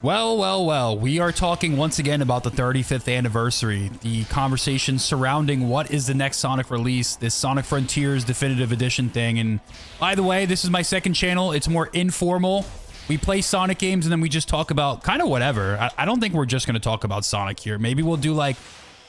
Well, we are talking once again about the 35th anniversary, the conversation surrounding what is the next Sonic release, this Sonic Frontiers Definitive Edition thing. And by the way, this is my second channel. It's more informal. We play Sonic games and then we just talk about kind of whatever. I don't think we're just going to talk about Sonic here. Maybe we'll do like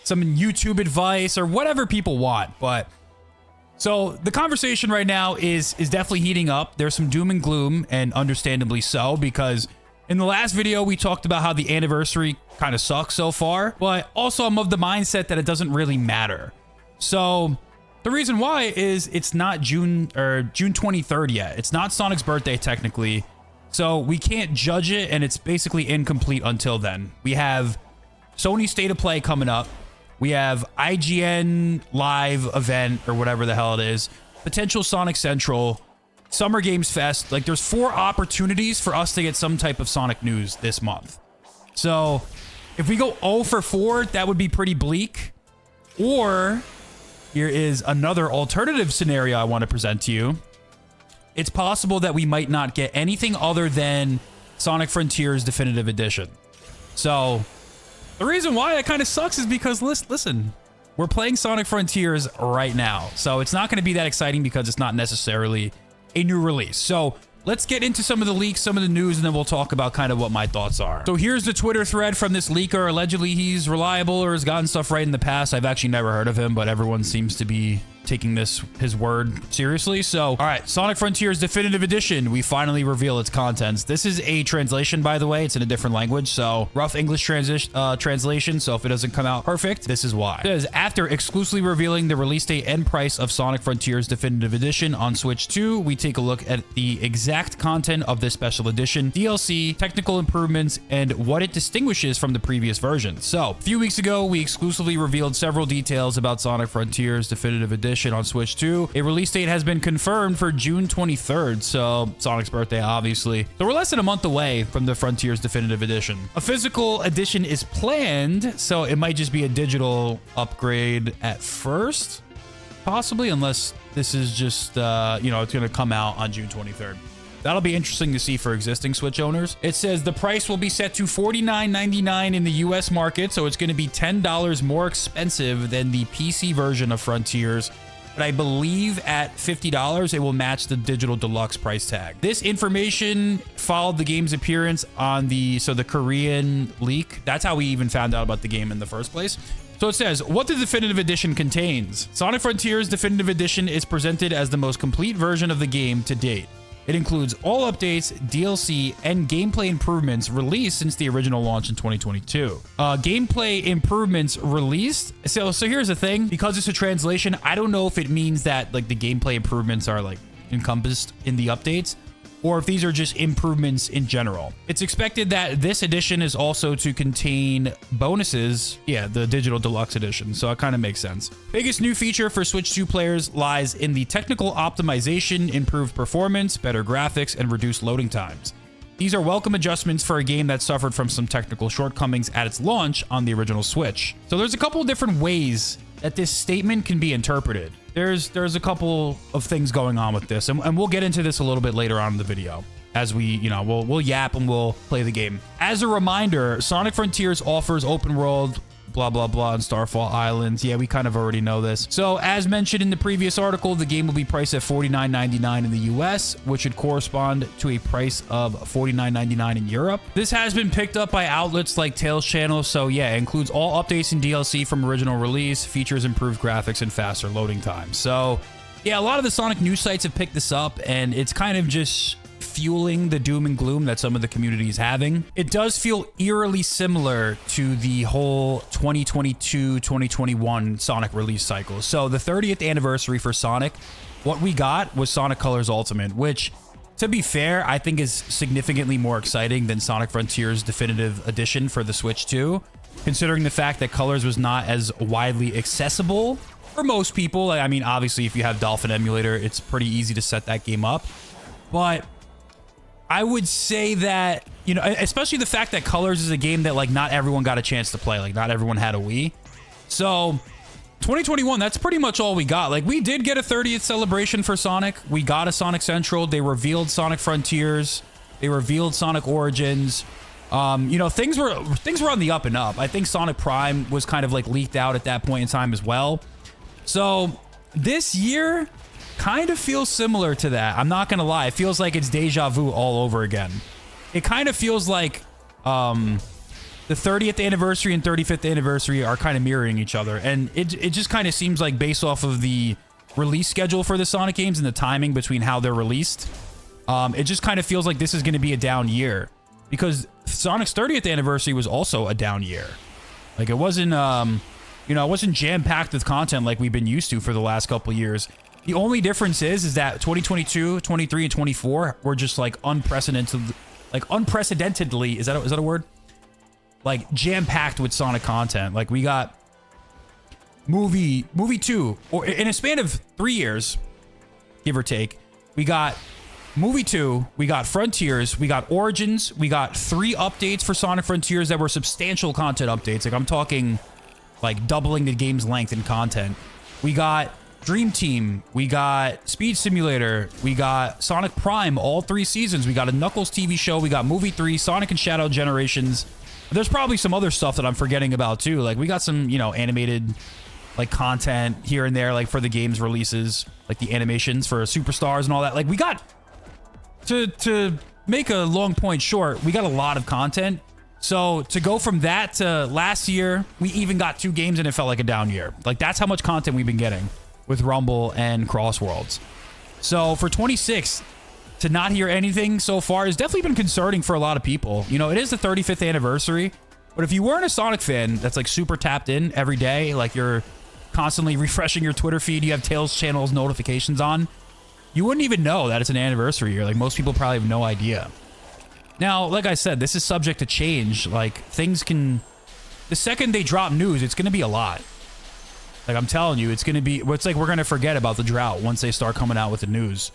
some YouTube advice or whatever people want. But so the conversation right now is definitely heating up. There's some doom and gloom, and understandably so, because in the last video, we talked about how the anniversary kind of sucks so far, but also I'm of the mindset that it doesn't really matter. So the reason why is it's not June 23rd yet. It's not Sonic's birthday technically. So we can't judge it, and it's basically incomplete until then. We have Sony State of Play coming up. We have IGN live event or whatever the hell it is. Potential Sonic Central. Summer Games Fest. Like, there's 4 opportunities for us to get some type of Sonic news this month. So if we go 0 for 4, that would be pretty bleak. Or here is another alternative scenario I want to present to you. It's possible that we might not get anything other than Sonic Frontiers Definitive Edition. So the reason why it kind of sucks is because, listen, we're playing Sonic Frontiers right now. So it's not going to be that exciting because it's not necessarily a new release. So let's get into some of the leaks, some of the news, and then we'll talk about kind of what my thoughts are. So here's the Twitter thread from this leaker. Allegedly, he's reliable or has gotten stuff right in the past. I've actually never heard of him, but everyone seems to be taking his word seriously. So, all right, Sonic Frontiers Definitive Edition. We finally reveal its contents. This is a translation, by the way. It's in a different language, so rough English translation. So if it doesn't come out perfect, this is why. It says, after exclusively revealing the release date and price of Sonic Frontiers Definitive Edition on Switch 2, we take a look at the exact content of this special edition, DLC, technical improvements, and what it distinguishes from the previous version. So, a few weeks ago, we exclusively revealed several details about Sonic Frontiers Definitive Edition on Switch 2. A release date has been confirmed for June 23rd, so Sonic's birthday, obviously. So we're less than a month away from the Frontiers Definitive Edition. A physical edition is planned, so it might just be a digital upgrade at first, possibly, unless this is just, you know, it's going to come out on June 23rd. That'll be interesting to see for existing Switch owners. It says the price will be set to $49.99 in the US market, so it's going to be $10 more expensive than the PC version of Frontiers. But I believe at $50, it will match the digital deluxe price tag. This information followed the game's appearance on the Korean leak. That's how we even found out about the game in the first place. So it says, what the Definitive Edition contains. Sonic Frontiers Definitive Edition is presented as the most complete version of the game to date. It includes all updates, DLC, and gameplay improvements released since the original launch in 2022. Gameplay improvements released. So here's the thing. Because it's a translation, I don't know if it means that like the gameplay improvements are like encompassed in the updates, or if these are just improvements in general. It's expected that this edition is also to contain bonuses. Yeah, the digital deluxe edition. So it kind of makes sense. Biggest new feature for Switch 2 players lies in the technical optimization, improved performance, better graphics, and reduced loading times. These are welcome adjustments for a game that suffered from some technical shortcomings at its launch on the original Switch. So there's a couple of different ways that this statement can be interpreted. There's a couple of things going on with this, and we'll get into this a little bit later on in the video as we, you know, we'll yap and we'll play the game. As a reminder, Sonic Frontiers offers open world, blah, blah, blah, and Starfall Islands. Yeah, we kind of already know this. So as mentioned in the previous article, the game will be priced at $49.99 in the US, which would correspond to a price of $49.99 in Europe. This has been picked up by outlets like Tails Channel. So yeah, it includes all updates and DLC from original release, features improved graphics, and faster loading times. So yeah, a lot of the Sonic news sites have picked this up, and it's kind of just fueling the doom and gloom that some of the community is having. It does feel eerily similar to the whole 2022-2021 Sonic release cycle. So the 30th anniversary for Sonic, what we got was Sonic Colors Ultimate, which, to be fair, I think is significantly more exciting than Sonic Frontiers Definitive Edition for the Switch 2, considering the fact that Colors was not as widely accessible for most people. I mean, obviously, if you have Dolphin Emulator, it's pretty easy to set that game up. But I would say that, you know, especially the fact that Colors is a game that like not everyone got a chance to play. Like not everyone had a Wii. So 2021, that's pretty much all we got. Like we did get a 30th celebration for Sonic. We got a Sonic Central. They revealed Sonic Frontiers. They revealed Sonic Origins. You know, things were on the up and up. I think Sonic Prime was kind of like leaked out at that point in time as well. So this year kind of feels similar to that. I'm not going to lie. It feels like it's deja vu all over again. It kind of feels like the 30th anniversary and 35th anniversary are kind of mirroring each other. And it just kind of seems like based off of the release schedule for the Sonic games and the timing between how they're released, it just kind of feels like this is going to be a down year. Because Sonic's 30th anniversary was also a down year. Like, it wasn't, you know, it wasn't jam-packed with content like we've been used to for the last couple of years. The only difference is that 2022, 23, and 24 were just, like, unprecedentedly, is that a word? Like, jam-packed with Sonic content. Like, we got movie 2, or in a span of 3 years, give or take, we got Movie 2, we got Frontiers, we got Origins, we got 3 updates for Sonic Frontiers that were substantial content updates. Like, I'm talking, like, doubling the game's length in content. We got Dream Team, we got Speed Simulator, we got Sonic Prime, all 3 seasons. We got a Knuckles TV show, we got Movie 3, Sonic and Shadow Generations. There's probably some other stuff that I'm forgetting about, too. Like, we got some, you know, animated, like, content here and there, like, for the game's releases. Like, the animations for Superstars and all that. Like, we got... To make a long point short, we got a lot of content. So to go from that to last year, we even got 2 games and it felt like a down year. Like, that's how much content we've been getting with Rumble and Crossworlds. So for 26, to not hear anything so far has definitely been concerning for a lot of people. You know, it is the 35th anniversary, but if you weren't a Sonic fan that's like super tapped in every day, like you're constantly refreshing your Twitter feed, you have Tails channel's notifications on, you wouldn't even know that it's an anniversary year. Like, most people probably have no idea. Now, like I said, this is subject to change. Like, things can... The second they drop news, it's going to be a lot. Like, I'm telling you, it's going to be... It's like we're going to forget about the drought once they start coming out with the news.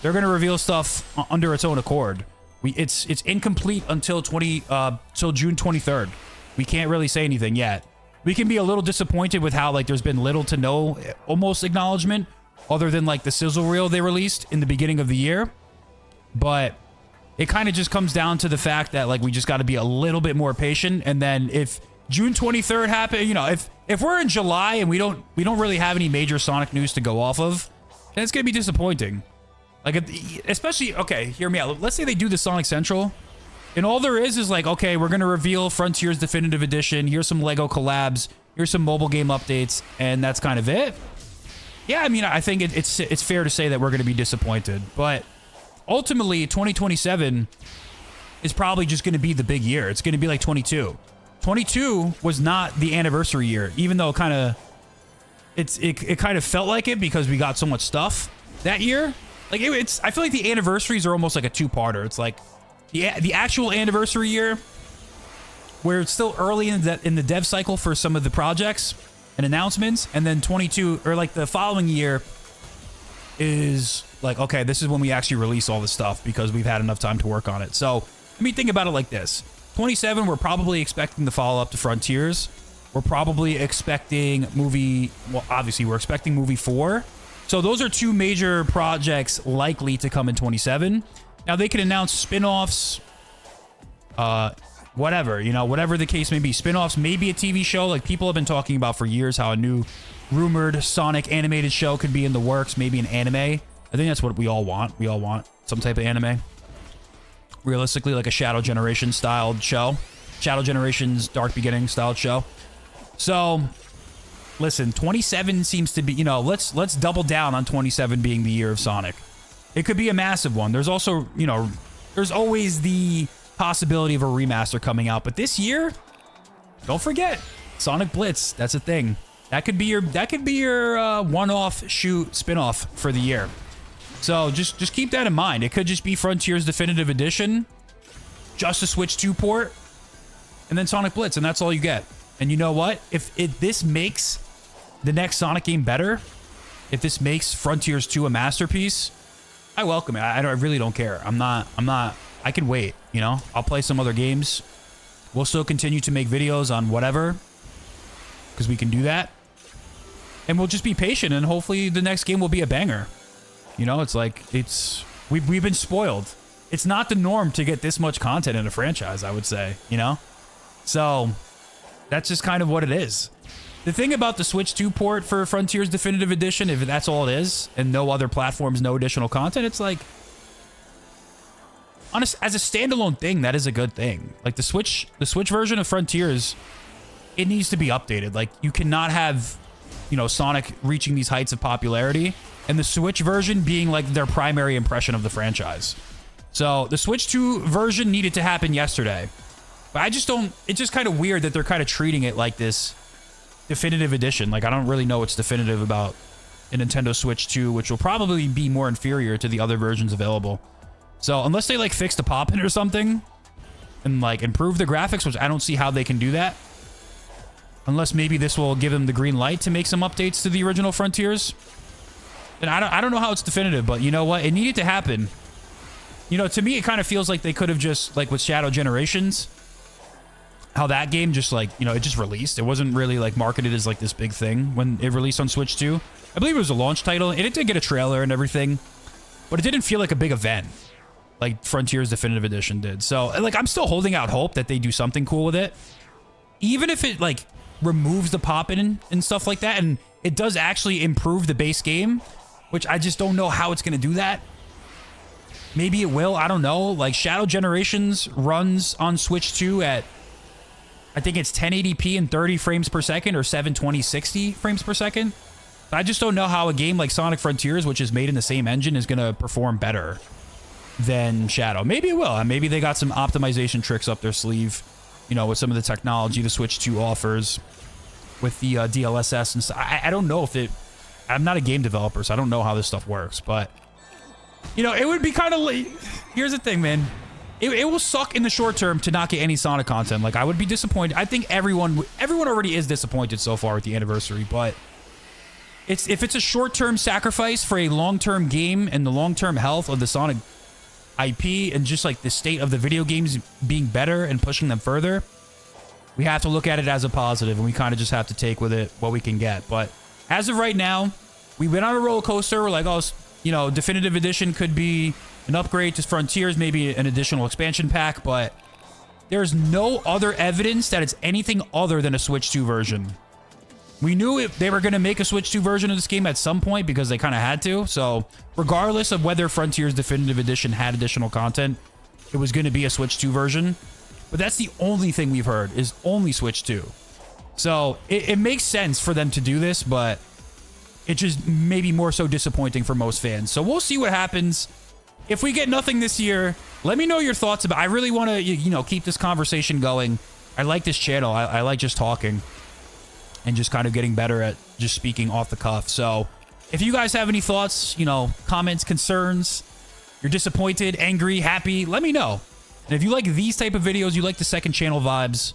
They're going to reveal stuff under its own accord. It's incomplete until June 23rd. We can't really say anything yet. We can be a little disappointed with how, like, there's been little to no almost acknowledgement other than, like, the sizzle reel they released in the beginning of the year. But it kind of just comes down to the fact that, like, we just got to be a little bit more patient. And then if June 23rd happen, you know, if we're in July and we don't really have any major Sonic news to go off of, then it's going to be disappointing. Like, especially, okay, hear me out. Let's say they do the Sonic Central, and all there is like, okay, we're going to reveal Frontiers Definitive Edition. Here's some Lego collabs. Here's some mobile game updates. And that's kind of it. Yeah, I mean, I think it's fair to say that we're going to be disappointed. But ultimately, 2027 is probably just going to be the big year. It's going to be like 22. 22 was not the anniversary year, even though it kind of felt like it because we got so much stuff that year. Like, I feel like the anniversaries are almost like a two-parter. It's like the actual anniversary year, where it's still early in the dev cycle for some of the projects and announcements, and then 22, or like the following year, is like, okay, this is when we actually release all the stuff because we've had enough time to work on it. So, I mean, think about it like this. 27, we're probably expecting the follow-up to Frontiers. We're probably expecting obviously we're expecting movie 4. So those are 2 major projects likely to come in 27. Now, they can announce spin-offs, whatever the case may be. Spin-offs, maybe a TV show. Like, people have been talking about for years how a new rumored Sonic animated show could be in the works, maybe an anime. I think that's what we all want. We all want some type of anime. Realistically, like a Shadow Generation styled show. Shadow Generation's Dark Beginning styled show. So, listen, 27 seems to be, you know, let's double down on 27 being the year of Sonic. It could be a massive one. There's also, you know, there's always the possibility of a remaster coming out. But this year, don't forget, Sonic Blitz, that's a thing. That could be your one-off shoot spin-off for the year. So just keep that in mind. It could just be Frontiers Definitive Edition, just a Switch 2 port, and then Sonic Blitz, and that's all you get. And you know what? If this makes the next Sonic game better, if this makes Frontiers 2 a masterpiece, I welcome it. I really don't care. I'm not. I can wait. You know, I'll play some other games. We'll still continue to make videos on whatever, because we can do that. And we'll just be patient, and hopefully the next game will be a banger. You know, it's like, we've been spoiled. it's not the norm to get this much content in a franchise, I would say, you know? So that's just kind of what it is. The thing about the Switch 2 port for Frontiers Definitive Edition, if that's all it is, and no other platforms, no additional content, it's like, honest, as a standalone thing, that is a good thing. Like the Switch version of Frontiers, it needs to be updated. Like you cannot have, you know, Sonic reaching these heights of popularity and the Switch version being like their primary impression of the franchise. So the Switch 2 version needed to happen yesterday. But I just don't, it's just kind of weird that they're kind of treating it like this definitive edition. Like I don't really know what's definitive about a Nintendo Switch 2, which will probably be more inferior to the other versions available. So unless they like fix the pop-in or something and like improve the graphics, which I don't see how they can do that. Unless maybe this will give them the green light to make some updates to the original Frontiers. And I don't know how it's definitive, but you know what? It needed to happen. You know, to me, it kind of feels like they could have just, like with Shadow Generations, how that game just like, you know, it just released. It wasn't really like marketed as like this big thing when it released on Switch 2. I believe it was a launch title, and it did get a trailer and everything, but it didn't feel like a big event like Frontiers Definitive Edition did. So, like, I'm still holding out hope that they do something cool with it. Even if it, like, removes the pop-in and stuff like that, and it does actually improve the base game, which I just don't know how it's going to do that. Maybe it will. I don't know. Like, Shadow Generations runs on Switch 2 at, I think it's 1080p and 30 frames per second or 720 60 frames per second. I just don't know how a game like Sonic Frontiers, which is made in the same engine, is going to perform better than Shadow. Maybe it will. Maybe they got some optimization tricks up their sleeve, you know, with some of the technology the Switch 2 offers with the DLSS and stuff. I don't know if it... I'm not a game developer, so I don't know how this stuff works, but... You know, it would be kind of late. Here's the thing, man. It will suck in the short term to not get any Sonic content. Like, I would be disappointed. I think everyone already is disappointed so far with the anniversary, but if it's a short-term sacrifice for a long-term game and the long-term health of the Sonic IP and just like the state of the video games being better and pushing them further, we have to look at it as a positive, and we kind of just have to take with it what we can get. But as of right now, we went on a roller coaster. We're like, oh, you know, Definitive Edition could be an upgrade to Frontiers, maybe an additional expansion pack, but there's no other evidence that it's anything other than a Switch 2 version. We knew they were going to make a Switch 2 version of this game at some point because they kind of had to. So regardless of whether Frontiers Definitive Edition had additional content, it was going to be a Switch 2 version. But that's the only thing we've heard is only Switch 2. So it makes sense for them to do this, but it just maybe more so disappointing for most fans. So we'll see what happens. If we get nothing this year, let me know your thoughts about it. I really want to, you know, keep this conversation going. I like this channel. I like just talking and just kind of getting better at just speaking off the cuff. So if you guys have any thoughts, you know, comments, concerns, you're disappointed, angry, happy, let me know. And if you like these type of videos, you like the second channel vibes,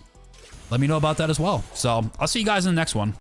let me know about that as well. So I'll see you guys in the next one.